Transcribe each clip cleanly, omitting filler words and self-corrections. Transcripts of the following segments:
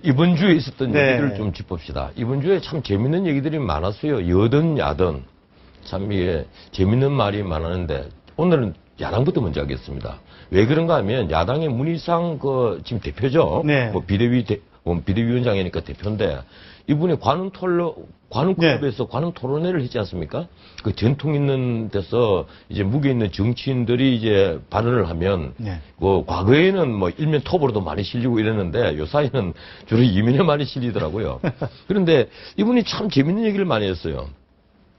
이번 주에 있었던 네. 얘기들을 좀 짚읍시다. 이번 주에 참 재밌는 얘기들이 많았어요. 여든 야든 참 이게 재밌는 말이 많았는데 오늘은 야당부터 먼저 하겠습니다. 왜 그런가 하면 야당의 문희상 지금 대표죠. 네. 뭐 비대위원장이니까 대표인데 이분이 관훈클럽에서 관훈 토론회를 했지 않습니까? 그 전통 있는 데서 이제 무게 있는 정치인들이 이제 발언을 하면 네. 과거에는 뭐 일면 톱으로도 많이 실리고 이랬는데 요사이는 주로 이면에 많이 실리더라고요. 그런데 이분이 참 재밌는 얘기를 많이 했어요.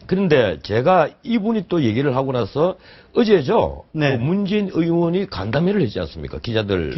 그런데 제가 이분이 또 얘기를 하고 나서 어제죠. 네. 문재인 의원이 간담회를 했지 않습니까? 기자들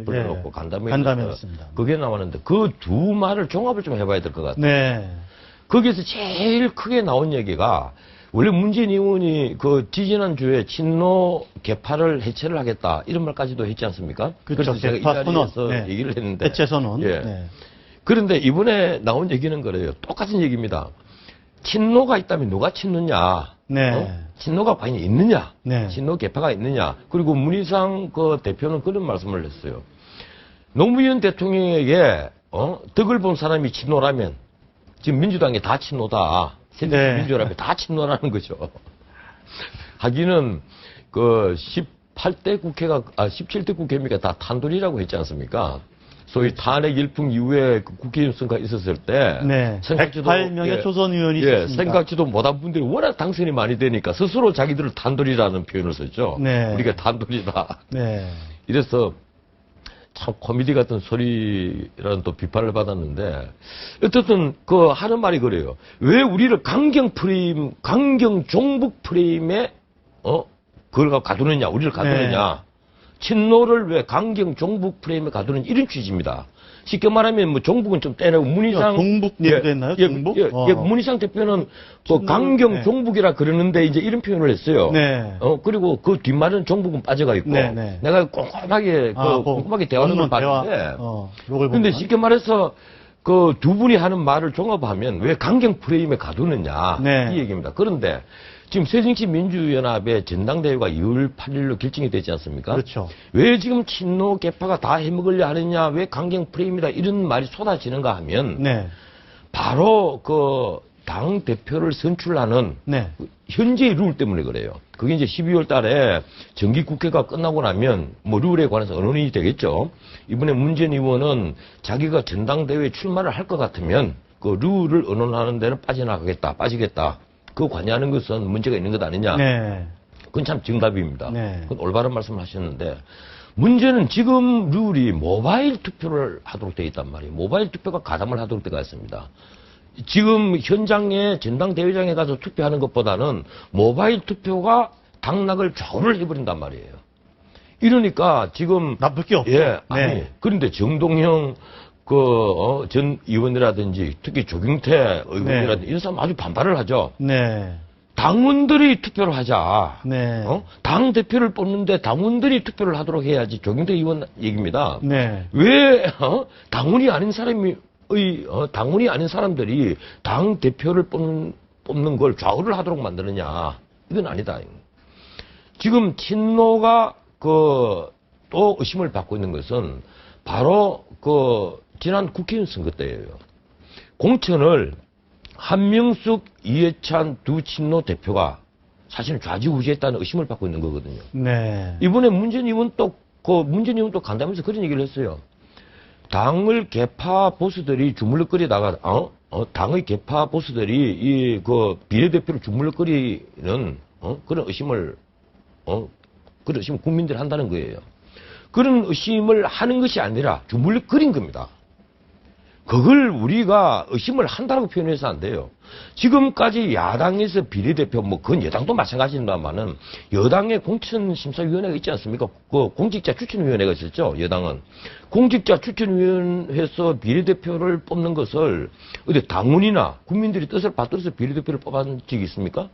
불러놓고 예. 간담회를 했습니다. 그게 나왔는데 그 두 말을 종합을 좀 해봐야 될 것 같아요. 네. 거기에서 제일 크게 나온 얘기가 원래 문재인 의원이 지지난주에 친노 개파를 해체를 하겠다 이런 말까지도 했지 않습니까? 그렇죠. 그래서 제가 이 자리에서 네. 얘기를 했는데 해체 선언. 예. 네. 그런데 이번에 나온 얘기는 그래요. 똑같은 얘기입니다. 친노가 있다면 누가 친노냐? 네. 친노가 과연 있느냐? 네. 친노 개파가 있느냐? 그리고 문희상 대표는 그런 말씀을 했어요. 노무현 대통령에게 덕을 본 사람이 친노라면 지금 민주당이 다 친노다. 네. 민주라면 다 친노라는 거죠. 하기는 17대 국회입니까? 다 탄돌이라고 했지 않습니까? 소위 탄핵 일풍 이후에 국회의원 선거가 있었을 때 네. 108명의 조선 의원이 있었습니다. 생각지도 못한 분들이 워낙 당선이 많이 되니까 스스로 자기들을 탄돌이라는 표현을 썼죠. 네. 우리가 탄돌이다. 네. 이래서 참 코미디 같은 소리라는 또 비판을 받았는데 어쨌든 하는 말이 그래요. 왜 우리를 강경 종북 프레임에 그걸 가두느냐, 우리를 가두느냐. 네. 친노를 왜 강경 종북 프레임에 가두는 이런 취지입니다. 쉽게 말하면 뭐 종북은 좀 떼내고 문희상 종북 얘기도 했나요? 종북? 문희상 대표는 강경 네. 종북이라 그러는데 이제 이런 표현을 했어요. 네. 그리고 그 뒷말은 종북은 빠져가 있고 네, 네. 내가 꼼꼼하게 꼼꼼하게 대화를 봤는데 근데 쉽게 말해서 두 분이 하는 말을 종합하면 왜 강경 프레임에 가두느냐 네. 이 얘기입니다. 그런데 지금 새정치민주연합의 전당대회가 2월 8일로 결정이 되지 않습니까? 그렇죠. 왜 지금 친노 개파가 다 해먹으려 하느냐, 왜 강경 프레임이다 이런 말이 쏟아지는가 하면 네. 바로 당 대표를 선출하는 네. 현재의 룰 때문에 그래요. 그게 이제 12월 달에 정기국회가 끝나고 나면 뭐 룰에 관해서 언론이 되겠죠. 이번에 문재인 의원은 자기가 전당대회에 출마를 할 것 같으면 그 룰을 언론하는 데는 빠지겠다. 그 관여하는 것은 문제가 있는 것 아니냐. 네. 그건 참 정답입니다. 네. 그건 올바른 말씀을 하셨는데 문제는 지금 룰이 모바일 투표를 하도록 되어 있단 말이에요. 모바일 투표가 가담을 하도록 되어 있습니다. 지금 현장에 전당대회장에 가서 투표하는 것보다는 모바일 투표가 당락을 좌우를 해버린단 말이에요. 이러니까 지금 나쁠 게 없죠. 예, 아니 그런데 정동영 전 의원이라든지 특히 조경태 의원이라든지 이런 사람 아주 반발을 하죠. 네. 당원들이 투표를 하자. 네. 당 대표를 뽑는데 당원들이 투표를 하도록 해야지. 조경태 의원 얘기입니다. 네. 왜 당원이 아닌 사람들이 당 대표를 뽑는 걸 좌우를 하도록 만드느냐? 이건 아니다. 지금 친노가 또 의심을 받고 있는 것은 바로 지난 국회의원 선거 때예요. 공천을 한명숙, 이해찬 두 친노 대표가 사실은 좌지우지했다는 의심을 받고 있는 거거든요. 네. 이번에 문재인 의원도 간담회에서 그런 얘기를 했어요. 당의 개파 보수들이 주물럭거리다가 당의 개파 보수들이 비례대표를 주물럭거리는 그런 의심을 국민들이 한다는 거예요. 그런 의심을 하는 것이 아니라 주물럭거린 겁니다. 그걸 우리가 의심을 한다고 표현해서 안 돼요. 지금까지 야당에서 비례대표, 그건 여당도 마찬가지입니다만은 여당의 공천심사위원회가 있지 않습니까? 공직자 추천위원회가 있었죠, 여당은. 공직자 추천위원회에서 비례대표를 뽑는 것을 어디 당원이나 국민들이 뜻을 받들어서 비례대표를 뽑은 적이 있습니까?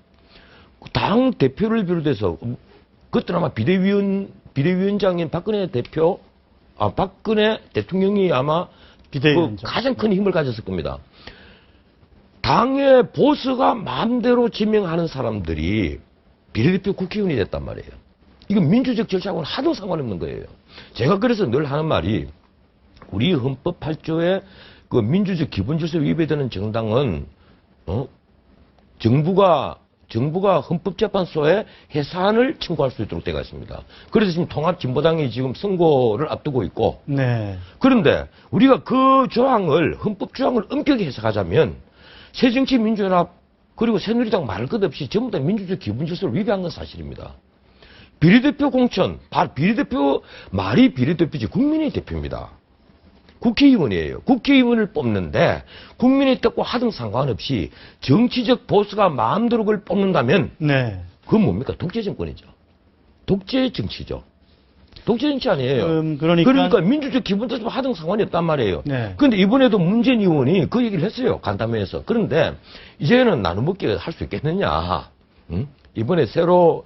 당 대표를 비롯해서 그때 아마 비대위원장인 박근혜 대통령이 아마 가장 큰 힘을 가졌을 겁니다. 당의 보수가 마음대로 지명하는 사람들이 비례대표 국회의원이 됐단 말이에요. 이건 민주적 절차하고는 하도 상관없는 거예요. 제가 그래서 늘 하는 말이 우리 헌법 8조의 그 민주적 기본 질서 위배에 되는 정당은 정부가 헌법재판소에 해산을 청구할 수 있도록 되어 있습니다. 그래서 지금 통합진보당이 지금 선거를 앞두고 있고, 네. 그런데 우리가 그 조항을, 헌법 조항을 엄격히 해석하자면 새정치민주연합 그리고 새누리당 말 것 없이 전부 다 민주적 기본 질서를 위배한 건 사실입니다. 비례대표 공천, 비례대표 말이 비례대표지 국민의 대표입니다. 국회의원이에요. 국회의원을 뽑는데 국민의 뜻과 하등 상관없이 정치적 보수가 마음대로 그걸 뽑는다면 네. 그건 뭡니까? 독재 정권이죠. 독재 정치죠. 독재 정치 아니에요. 그러니까 민주적 기본적으로 하등 상관이 없단 말이에요. 네. 그런데 이번에도 문재인 의원이 그 얘기를 했어요. 간담회에서. 그런데 이제는 나눠먹기 할 수 있겠느냐. 응? 이번에 새로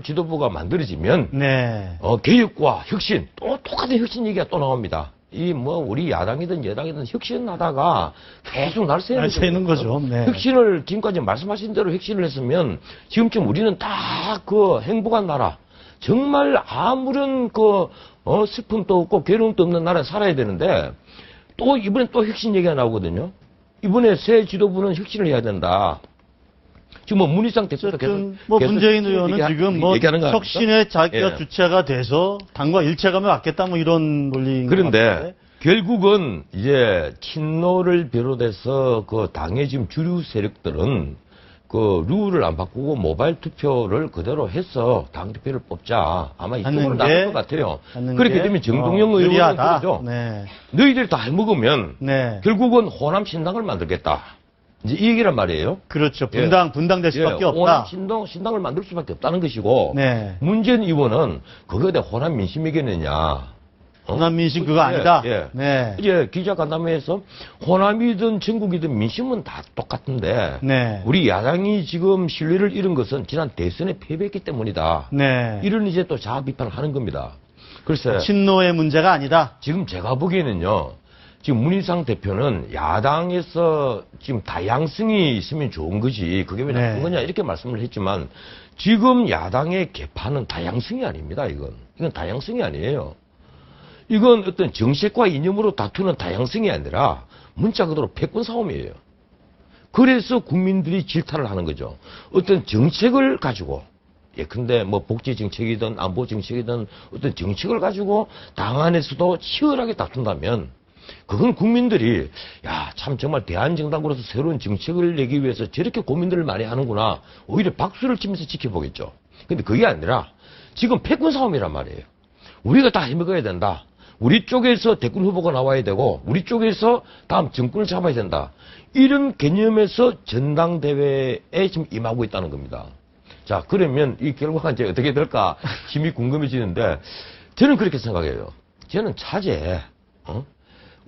지도부가 만들어지면 네. 개혁과 혁신, 또 똑같은 혁신 얘기가 또 나옵니다. 우리 야당이든 여당이든 혁신하다가 계속 날 새는 거죠. 네. 혁신을 지금까지 말씀하신 대로 혁신을 했으면 지금쯤 우리는 딱 행복한 나라, 정말 아무런 슬픔도 없고 괴로움도 없는 나라에 살아야 되는데 또 이번엔 또 혁신 얘기가 나오거든요. 이번에 새 지도부는 혁신을 해야 된다. 지금 문희상 대표도 계속 문재인 의원은 지금 혁신의 자기가 주체가 돼서 당과 일체감을 갖겠다 이런 논리인 것 같은데. 그런데 결국은 이제 친노를 비롯해서 당의 지금 주류 세력들은 룰을 안 바꾸고 모바일 투표를 그대로 해서 당대표를 뽑자. 아마 이쪽으로 나갈 것 같아요. 그렇게 되면 정동영 의원은 그러죠. 네. 너희들이 다 해먹으면 네. 결국은 호남 신당을 만들겠다. 이제 이 얘기란 말이에요. 그렇죠. 분당될 수밖에 없다. 호남 신당을 만들 수밖에 없다는 것이고, 네. 문재인 의원은 그거에 대해 호남 민심이겠느냐. 호남 민심 그거 아니다. 네. 이제 기자 간담회에서 호남이든 전국이든 민심은 다 똑같은데, 네. 우리 야당이 지금 신뢰를 잃은 것은 지난 대선에 패배했기 때문이다. 네. 이런 이제 또 자아 비판을 하는 겁니다. 글쎄. 친노의 문제가 아니다. 지금 제가 보기에는요. 지금 문희상 대표는 야당에서 지금 다양성이 있으면 좋은 거지 그게 왜 나쁜 거냐 이렇게 말씀을 했지만 지금 야당의 개파는 다양성이 아닙니다. 이건 다양성이 아니에요. 이건 어떤 정책과 이념으로 다투는 다양성이 아니라 문자 그대로 패권 싸움이에요. 그래서 국민들이 질타를 하는 거죠. 어떤 정책을 가지고 예컨대 복지 정책이든 안보 정책이든 어떤 정책을 가지고 당 안에서도 치열하게 다툰다면 그건 국민들이 참 정말 대한정당으로서 새로운 정책을 내기 위해서 저렇게 고민들을 많이 하는구나. 오히려 박수를 치면서 지켜보겠죠. 근데 그게 아니라 지금 패권 싸움이란 말이에요. 우리가 다 해먹어야 된다. 우리 쪽에서 대권 후보가 나와야 되고 우리 쪽에서 다음 정권을 잡아야 된다. 이런 개념에서 전당대회에 지금 임하고 있다는 겁니다. 자, 그러면 이 결과가 이제 어떻게 될까 힘이 궁금해지는데 저는 그렇게 생각해요. 저는 차제에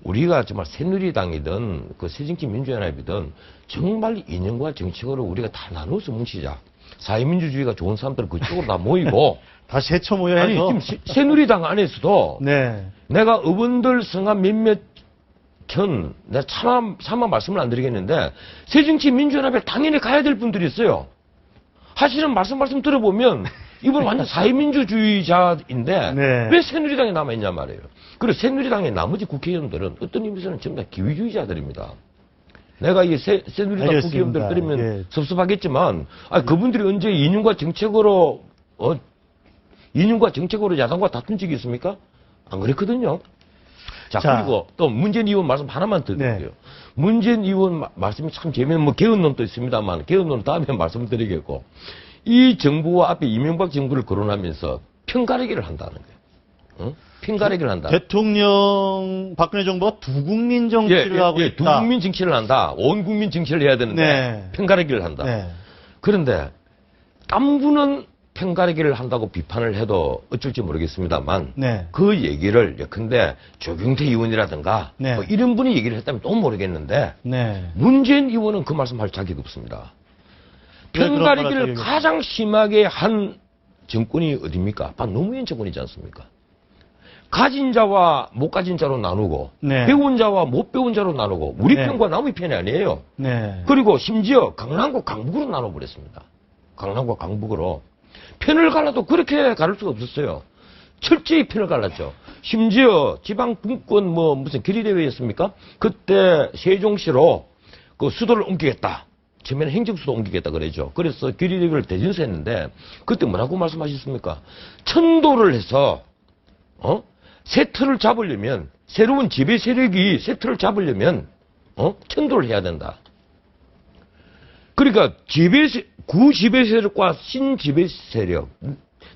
우리가 정말 새누리당이든 새정치민주연합이든 정말 이념과 정책으로 우리가 다 나눠서 뭉치자. 사회민주주의가 좋은 사람들은 그쪽으로 다 모이고 다시 해쳐 모여야 해서. 아니 지금 새누리당 안에서도 내가 의원들 성함 몇몇 내가 차마 말씀을 안 드리겠는데 새정치민주연합에 당연히 가야 될 분들이 있어요. 사실은 말씀 들어보면 이분 완전 사회민주주의자인데 왜 새누리당에 남아있냐 말이에요. 그리고 새누리당의 나머지 국회의원들은 어떤 의미에서는 전부 다 기회주의자들입니다. 내가 이 새누리당 국회의원들 들으면 섭섭하겠지만 그분들이 언제 이념과 정책으로 야당과 다툰 적이 있습니까? 안 그랬거든요. 자, 그리고 또 문재인 의원 말씀 하나만 더 드릴게요. 문재인 의원 말씀이 참 재미있는 개헌론도 있습니다만 개헌론 다음에 말씀드리겠고 이 정부와 앞에 이명박 정부를 거론하면서 편가르기를 한다는 거예요. 편가르기를 한다. 대통령 박근혜 정부가 두 국민 정치를 하고 있다. 두 국민 정치를 한다. 온 국민 정치를 해야 되는데 편가르기를 한다. 그런데 딴 분은 편가르기를 한다고 비판을 해도 어쩔지 모르겠습니다만 그 얘기를 예컨대 조경태 의원이라든가 뭐 이런 분이 얘기를 했다면 또 모르겠는데 문재인 의원은 그 말씀할 자격이 없습니다. 편가르기를 가장 심하게 한 정권이 어디입니까? 바로 노무현 정권이지 않습니까? 가진 자와 못 가진 자로 나누고 배운 자와 못 배운 자로 나누고 우리 편과 남의 편이 아니에요. 그리고 심지어 강남과 강북으로 나눠버렸습니다. 강남과 강북으로. 편을 갈라도 그렇게 가를 수가 없었어요. 철저히 편을 갈랐죠. 심지어 지방 분권 무슨 결의대회였습니까? 그때 세종시로 그 수도를 옮기겠다. 처음에는 행정수도 옮기겠다 그러죠. 그래서 결의대회를 대전에서 했는데 그때 뭐라고 말씀하셨습니까? 천도를 해서 새 틀을 잡으려면 새로운 지배 세력이 새 틀을 잡으려면 천도를 해야 된다. 그러니까 구지배 세력과 신지배 세력.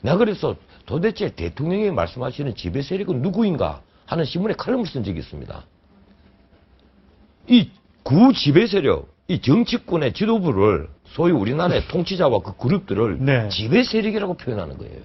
나 그래서 도대체 대통령이 말씀하시는 지배 세력은 누구인가 하는 신문에 칼럼을 쓴 적이 있습니다. 이 구지배 세력, 이 정치권의 지도부를 소위 우리나라의 통치자와 그 그룹들을 네. 지배 세력이라고 표현하는 거예요.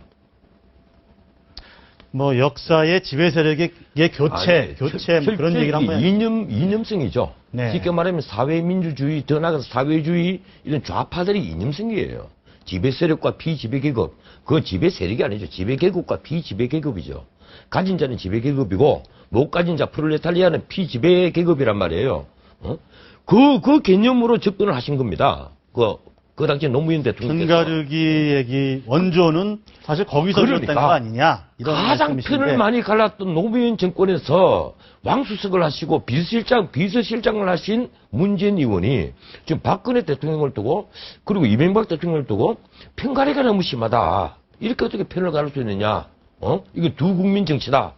뭐 역사의 지배 세력의 교체 뭐 그런 얘기를 한번 이념성이죠. 네. 쉽게 말하면 사회민주주의, 더 나아가서 사회주의 이런 좌파들이 이념성이에요. 지배 세력과 비지배 계급, 그 지배 세력이 아니죠. 지배 계급과 비지배 계급이죠. 가진 자는 지배 계급이고 못 가진 자 프롤레타리아는 비지배 계급이란 말이에요. 그 개념으로 접근을 하신 겁니다. 그 당시 노무현 대통령께서. 편가르기 얘기 원조는 사실 거기서 비롯된 거 아니냐 이런 가장 말씀이신데. 편을 많이 갈랐던 노무현 정권에서 왕수석을 하시고 비서실장을 하신 문재인 의원이 지금 박근혜 대통령을 두고 그리고 이명박 대통령을 두고 편가르기가 너무 심하다. 이렇게 어떻게 편을 가를 수 있느냐. 이거 두 국민 정치다.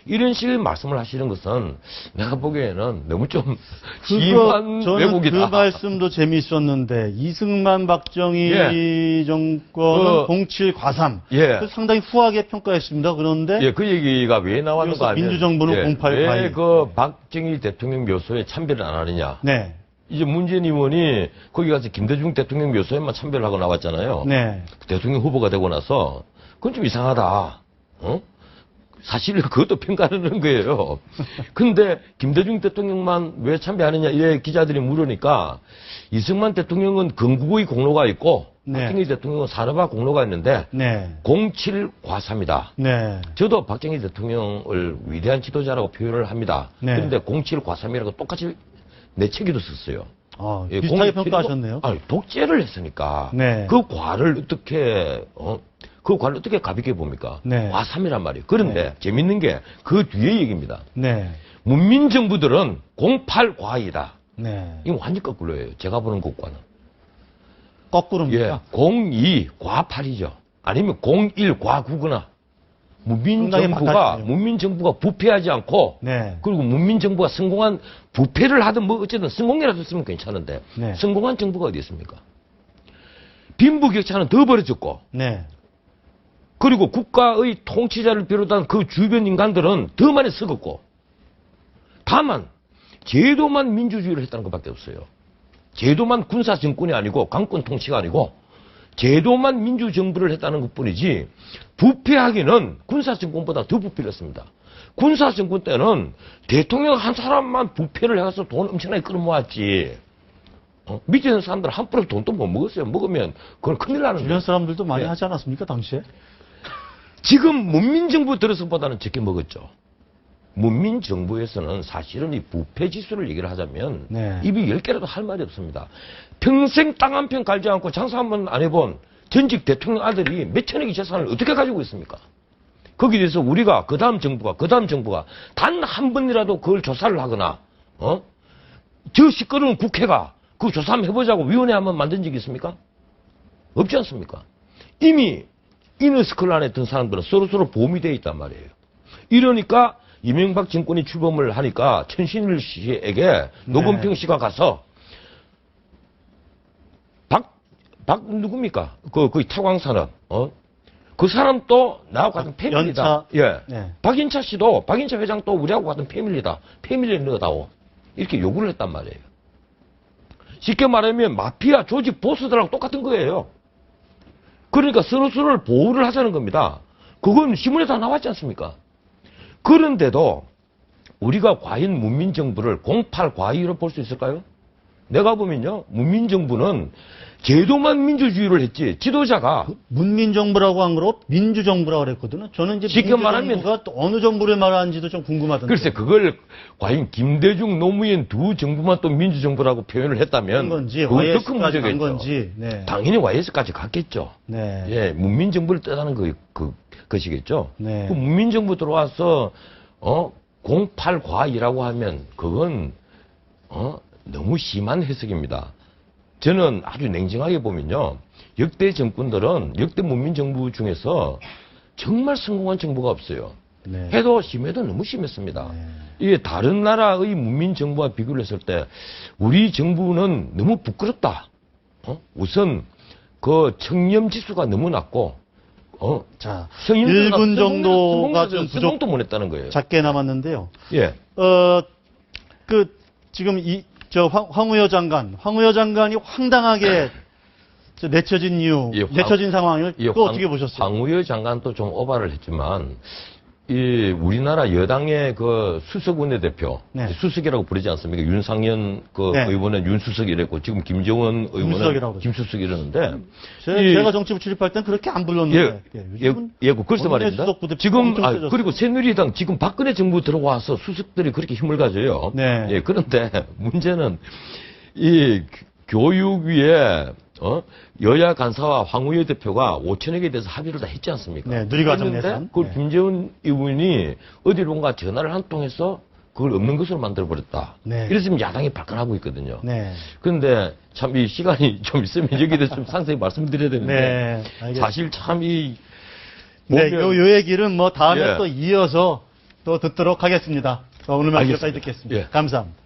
이런 식의 말씀을 하시는 것은 내가 보기에는 너무 좀 심한 왜곡이다. 그 말씀도 재미있었는데 이승만 박정희 정권은 07 과삼 상당히 후하게 평가했습니다. 그런데 그 얘기가 왜 나왔는가 하면 민주정부는 08 과일. 왜 그 박정희 대통령 묘소에 참배를 안 하느냐. 네. 이제 문재인 의원이 거기 가서 김대중 대통령 묘소에만 참배를 하고 나왔잖아요. 네. 대통령 후보가 되고 나서 그건 좀 이상하다. 사실 그것도 평가하는 거예요. 근데 김대중 대통령만 왜 참배하느냐 이래 기자들이 물으니까 이승만 대통령은 건국의 공로가 있고 박정희 대통령은 산업화 공로가 있는데 07 과삼이다. 저도 박정희 대통령을 위대한 지도자라고 표현을 합니다. 그런데 07 과삼이라고 똑같이 내 책에도 썼어요. 비슷하게 평가하셨네요. 독재를 했으니까 그 과를 어떻게 가볍게 봅니까? 과삼이란 말이에요. 그런데 재밌는 게 그 뒤에 얘기입니다. 문민정부들은 08 과이다. 이건 완전 거꾸로예요. 제가 보는 것과는. 거꾸로입니까? 02 과 8이죠. 아니면 01 과 9거나. 문민정부가 부패하지 않고 그리고 문민정부가 성공한 부패를 하든 뭐 어쨌든 성공이라도 했으면 괜찮은데 성공한 정부가 어디 있습니까? 빈부격차는 더 벌어졌고 그리고 국가의 통치자를 비롯한 그 주변 인간들은 더 많이 썩었고 다만 제도만 민주주의를 했다는 것밖에 없어요. 제도만 군사정권이 아니고 강권 통치가 아니고 제도만 민주정부를 했다는 것뿐이지 부패하기는 군사정권보다 더 부패를 했습니다. 군사정권 때는 대통령 한 사람만 부패를 해서 돈 엄청나게 끌어모았지. 밑에 있는 사람들 한 푼을 돈도 못 먹었어요. 먹으면 그건 큰일 나는 거예요. 주변 사람들도 많이 하지 않았습니까 당시에? 지금 문민정부 들어서보다는 적게 먹었죠. 문민정부에서는 사실은 이 부패 지수를 얘기를 하자면 입이 10개라도 할 말이 없습니다. 평생 땅 한 편 갈지 않고 장사 한 번 안 해본 전직 대통령 아들이 몇 천억의 재산을 어떻게 가지고 있습니까? 거기에 대해서 우리가 그 다음 정부가 단 한 번이라도 그걸 조사를 하거나 저 시끄러운 국회가 그 조사 한번 해보자고 위원회 한번 만든 적이 있습니까? 없지 않습니까? 이미 이너스클 안에 든 사람들은 서로서로 보험이 되어 있단 말이에요. 이러니까 이명박 정권이 출범을 하니까 천신일 씨에게 노건평 씨가 가서 누굽니까? 그 태광산업 그 사람도 나하고 같은 패밀리다. 박인차 씨도 박인차 회장도 우리하고 같은 패밀리다. 패밀리에 넣어다오. 이렇게 요구를 했단 말이에요. 쉽게 말하면 마피아 조직 보스들하고 똑같은 거예요. 그러니까 서로서로를 보호를 하자는 겁니다. 그건 신문에 다 나왔지 않습니까? 그런데도 우리가 과연 문민정부를 08 과이로 볼 수 있을까요? 내가 보면요, 문민정부는 제도만 민주주의를 했지, 지도자가. 문민정부라고 한 거로 민주정부라고 그랬거든요. 저는 이제 쉽게 말하면 민주정부가 또 어느 정부를 말하는지도 좀 궁금하던데. 글쎄, 그걸 과연 김대중, 노무현 두 정부만 또 민주정부라고 표현을 했다면, 건지, 그건 더 큰 YS까지 간 문제겠죠. 건지. 네. 당연히 YS까지 갔겠죠. 네. 예, 문민정부를 뜻하는 것이겠죠. 네. 그 문민정부 들어와서, 08 과이라고 하면, 그건, 너무 심한 해석입니다. 저는 아주 냉정하게 보면요, 역대 정권들은, 역대 문민정부 중에서 정말 성공한 정부가 없어요. 네. 해도 심해도 너무 심했습니다. 네. 이게 다른 나라의 문민정부와 비교를 했을 때, 우리 정부는 너무 부끄럽다. 우선, 그 청렴 지수가 너무 낮고, 자, 성인들 1분 정도가 좀 성공도 못 했다는 거예요. 작게 남았는데요. 예. 지금 황우여 장관이 황당하게 내쳐진 이유, 예, 내쳐진 상황을 또 어떻게 보셨어요? 황우여 장관도 좀 오바를 했지만, 우리나라 여당의 그 수석 원내대표, 네. 수석이라고 부르지 않습니까? 윤상현 네. 의원은 윤수석이랬고, 지금 김정은 의원은 김수석이 이러는데, 제가 정치부 출입할 땐 그렇게 안 불렀는데. 그래서 말입니다. 지금, 그리고 새누리당, 지금 박근혜 정부 들어와서 수석들이 그렇게 힘을 가져요. 네. 예, 그런데 문제는 이 교육위에, 여야 간사와 황우여 대표가 5천억에 대해서 합의를 다 했지 않습니까? 네, 누리과정 예산. 그걸 네. 김재원 의원이 어디론가 전화를 한 통해서 그걸 없는 것으로 만들어버렸다. 네. 이래서 지금 야당이 발끈하고 있거든요. 네. 그런데 참 이 시간이 좀 있으면 여기에 대해서 좀 상세히 말씀드려야 되는데, 네, 알겠습니다. 사실 참 이, 네, 요 얘기는 뭐 다음에 예. 또 이어서 또 듣도록 하겠습니다. 오늘 말씀까지 알겠습니다. 듣겠습니다. 예. 감사합니다.